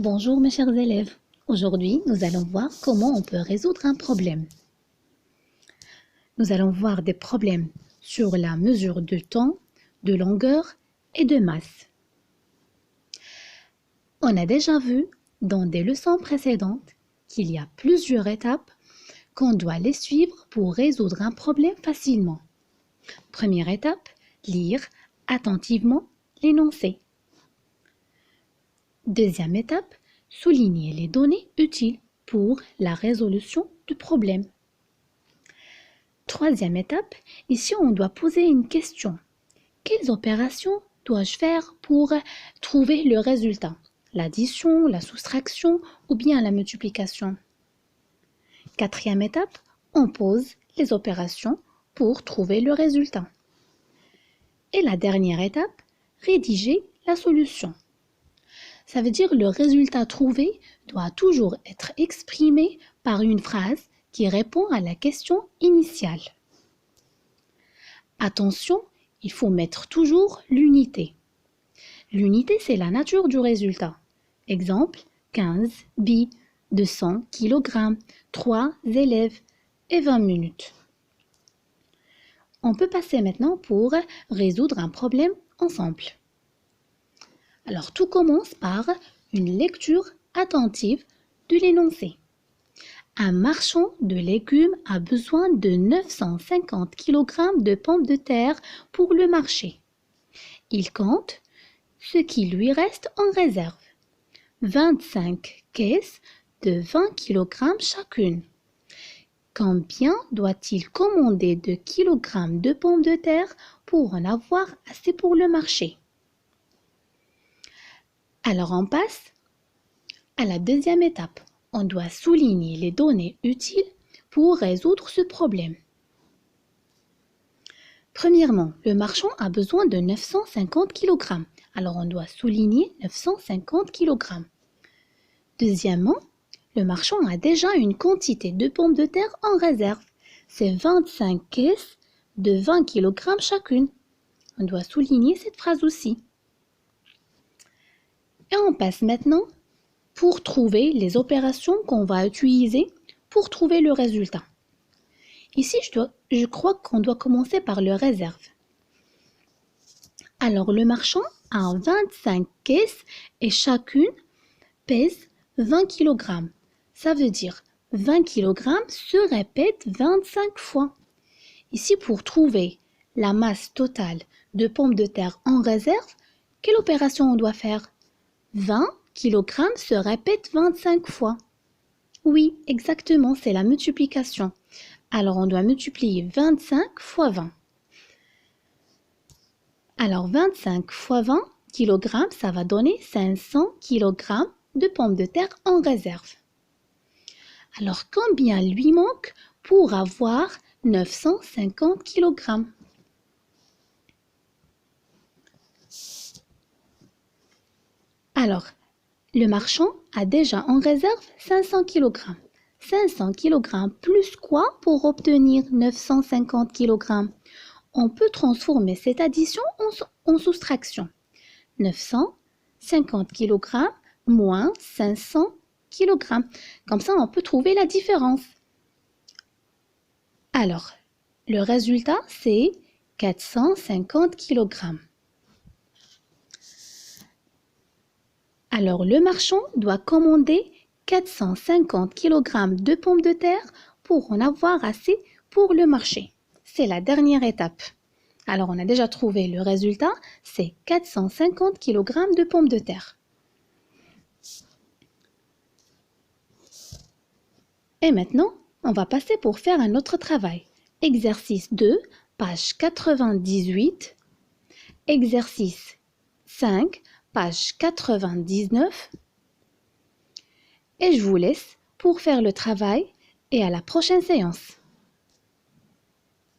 Bonjour mes chers élèves. Aujourd'hui, nous allons voir comment on peut résoudre un problème. Nous allons voir des problèmes sur la mesure de temps, de longueur et de masse. On a déjà vu dans des leçons précédentes qu'il y a plusieurs étapes qu'on doit les suivre pour résoudre un problème facilement. Première étape, lire attentivement l'énoncé. Deuxième étape, souligner les données utiles pour la résolution du problème. Troisième étape, ici on doit poser une question. Quelles opérations dois-je faire pour trouver le résultat? L'addition, la soustraction ou bien la multiplication? Quatrième étape, on pose les opérations pour trouver le résultat. Et la dernière étape, rédiger la solution. Ça veut dire le résultat trouvé doit toujours être exprimé par une phrase qui répond à la question initiale. Attention, il faut mettre toujours l'unité. L'unité, c'est la nature du résultat. Exemple, 15 billes, 200 kg, 3 élèves et 20 minutes. On peut passer maintenant pour résoudre un problème ensemble. Alors, tout commence par une lecture attentive de l'énoncé. Un marchand de légumes a besoin de 950 kg de pommes de terre pour le marché. Il compte ce qui lui reste en réserve. 25 caisses de 20 kg chacune. Combien doit-il commander de kilogrammes de pommes de terre pour en avoir assez pour le marché? Alors on passe à la deuxième étape. On doit souligner les données utiles pour résoudre ce problème. Premièrement, le marchand a besoin de 950 kg. Alors on doit souligner 950 kg. Deuxièmement, le marchand a déjà une quantité de pommes de terre en réserve. C'est 25 caisses de 20 kg chacune. On doit souligner cette phrase aussi. Et on passe maintenant pour trouver les opérations qu'on va utiliser pour trouver le résultat. Ici, je crois qu'on doit commencer par le réserve. Alors, le marchand a 25 caisses et chacune pèse 20 kg. Ça veut dire 20 kg se répète 25 fois. Ici, pour trouver la masse totale de pommes de terre en réserve, quelle opération on doit faire? 20 kg se répète 25 fois. Oui, exactement, c'est la multiplication. Alors, on doit multiplier 25 fois 20. Alors, 25 fois 20 kg, ça va donner 500 kg de pommes de terre en réserve. Alors, combien lui manque pour avoir 950 kg? Alors, le marchand a déjà en réserve 500 kg. 500 kg plus quoi pour obtenir 950 kg? On peut transformer cette addition en soustraction. 950 kg moins 500 kg. Comme ça, on peut trouver la différence. Alors, le résultat, c'est 450 kg. Alors, le marchand doit commander 450 kg de pommes de terre pour en avoir assez pour le marché. C'est la dernière étape. Alors, on a déjà trouvé le résultat, c'est 450 kg de pommes de terre. Et maintenant, on va passer pour faire un autre travail. Exercice 2, page 98. Exercice 5, page 99. Et je vous laisse pour faire le travail et à la prochaine séance.